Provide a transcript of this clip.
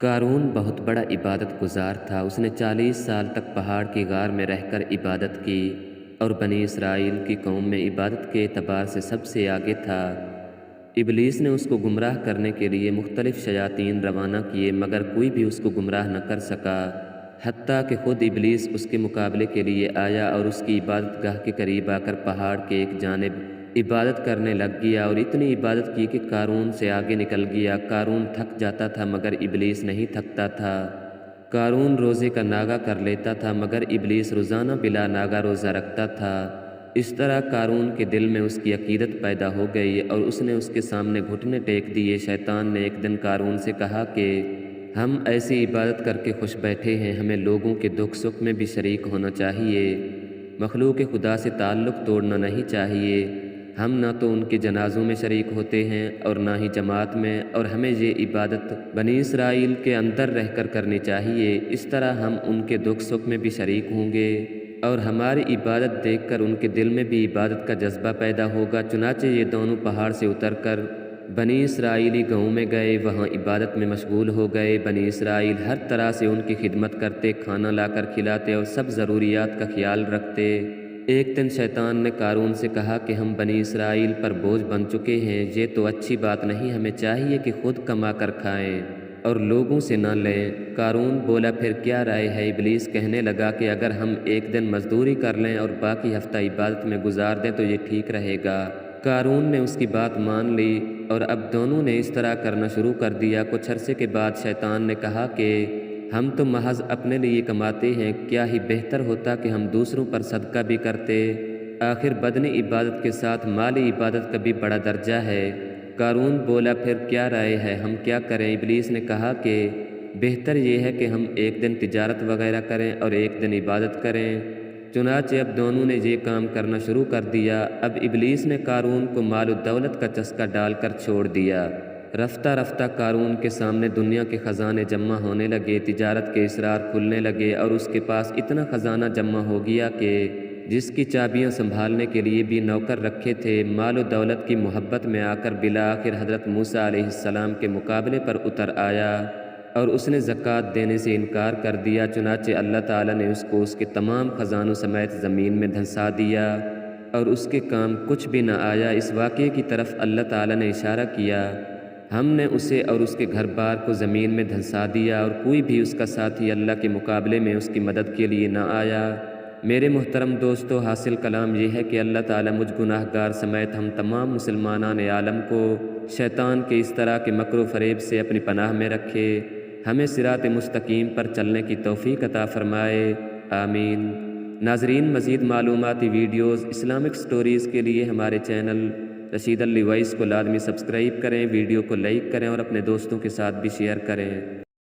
قارون بہت بڑا عبادت گزار تھا۔ اس نے 40 سال تک پہاڑ کی غار میں رہ کر عبادت کی اور بنی اسرائیل کی قوم میں عبادت کے اعتبار سے سب سے آگے تھا۔ ابلیس نے اس کو گمراہ کرنے کے لیے مختلف شیاطین روانہ کیے مگر کوئی بھی اس کو گمراہ نہ کر سکا، حتیٰ کہ خود ابلیس اس کے مقابلے کے لیے آیا اور اس کی عبادت گاہ کے قریب آ کر پہاڑ کے ایک جانب عبادت کرنے لگ گیا اور اتنی عبادت کی کہ قارون سے آگے نکل گیا۔ قارون تھک جاتا تھا مگر ابلیس نہیں تھکتا تھا۔ قارون روزے کا ناغہ کر لیتا تھا مگر ابلیس روزانہ بلا ناغہ روزہ رکھتا تھا۔ اس طرح قارون کے دل میں اس کی عقیدت پیدا ہو گئی اور اس نے اس کے سامنے گھٹنے ٹیک دیے۔ شیطان نے ایک دن قارون سے کہا کہ ہم ایسی عبادت کر کے خوش بیٹھے ہیں، ہمیں لوگوں کے دکھ سکھ میں بھی شریک ہونا چاہیے، مخلوق خدا سے تعلق توڑنا نہیں چاہیے۔ ہم نہ تو ان کے جنازوں میں شریک ہوتے ہیں اور نہ ہی جماعت میں، اور ہمیں یہ عبادت بنی اسرائیل کے اندر رہ کر کرنی چاہیے۔ اس طرح ہم ان کے دکھ سکھ میں بھی شریک ہوں گے اور ہماری عبادت دیکھ کر ان کے دل میں بھی عبادت کا جذبہ پیدا ہوگا۔ چنانچہ یہ دونوں پہاڑ سے اتر کر بنی اسرائیلی گاؤں میں گئے، وہاں عبادت میں مشغول ہو گئے۔ بنی اسرائیل ہر طرح سے ان کی خدمت کرتے، کھانا لا کر کھلاتے اور سب ضروریات کا خیال رکھتے۔ ایک دن شیطان نے قارون سے کہا کہ ہم بنی اسرائیل پر بوجھ بن چکے ہیں، یہ تو اچھی بات نہیں، ہمیں چاہیے کہ خود کما کر کھائیں اور لوگوں سے نہ لیں۔ قارون بولا پھر کیا رائے ہے؟ ابلیس کہنے لگا کہ اگر ہم ایک دن مزدوری کر لیں اور باقی ہفتہ عبادت میں گزار دیں تو یہ ٹھیک رہے گا۔ قارون نے اس کی بات مان لی اور اب دونوں نے اس طرح کرنا شروع کر دیا۔ کچھ عرصے کے بعد شیطان نے کہا کہ ہم تو محض اپنے لیے کماتے ہیں، کیا ہی بہتر ہوتا کہ ہم دوسروں پر صدقہ بھی کرتے، آخر بدنی عبادت کے ساتھ مالی عبادت کا بھی بڑا درجہ ہے۔ قارون بولا پھر کیا رائے ہے، ہم کیا کریں؟ ابلیس نے کہا کہ بہتر یہ ہے کہ ہم ایک دن تجارت وغیرہ کریں اور ایک دن عبادت کریں۔ چنانچہ اب دونوں نے یہ کام کرنا شروع کر دیا۔ اب ابلیس نے قارون کو مال و دولت کا چسکا ڈال کر چھوڑ دیا۔ رفتہ رفتہ قارون کے سامنے دنیا کے خزانے جمع ہونے لگے، تجارت کے اسرار کھلنے لگے اور اس کے پاس اتنا خزانہ جمع ہو گیا کہ جس کی چابیاں سنبھالنے کے لیے بھی نوکر رکھے تھے۔ مال و دولت کی محبت میں آ کر بالآخر حضرت موسیٰ علیہ السلام کے مقابلے پر اتر آیا اور اس نے زکوٰۃ دینے سے انکار کر دیا۔ چنانچہ اللہ تعالیٰ نے اس کو اس کے تمام خزانوں سمیت زمین میں دھنسا دیا اور اس کے کام کچھ بھی نہ آیا۔ اس واقعے کی طرف اللہ تعالیٰ نے اشارہ کیا، ہم نے اسے اور اس کے گھر بار کو زمین میں دھنسا دیا اور کوئی بھی اس کا ساتھی اللہ کے مقابلے میں اس کی مدد کے لیے نہ آیا۔ میرے محترم دوستو، حاصل کلام یہ ہے کہ اللہ تعالیٰ مجھ گناہ گار سمیت ہم تمام مسلمانان عالم کو شیطان کے اس طرح کے مکر و فریب سے اپنی پناہ میں رکھے، ہمیں صراط مستقیم پر چلنے کی توفیق عطا فرمائے، آمین۔ ناظرین، مزید معلوماتی ویڈیوز، اسلامک سٹوریز کے لیے ہمارے چینل رشید علی وائس کو لازمی سبسکرائب کریں، ویڈیو کو لائک کریں اور اپنے دوستوں کے ساتھ بھی شیئر کریں۔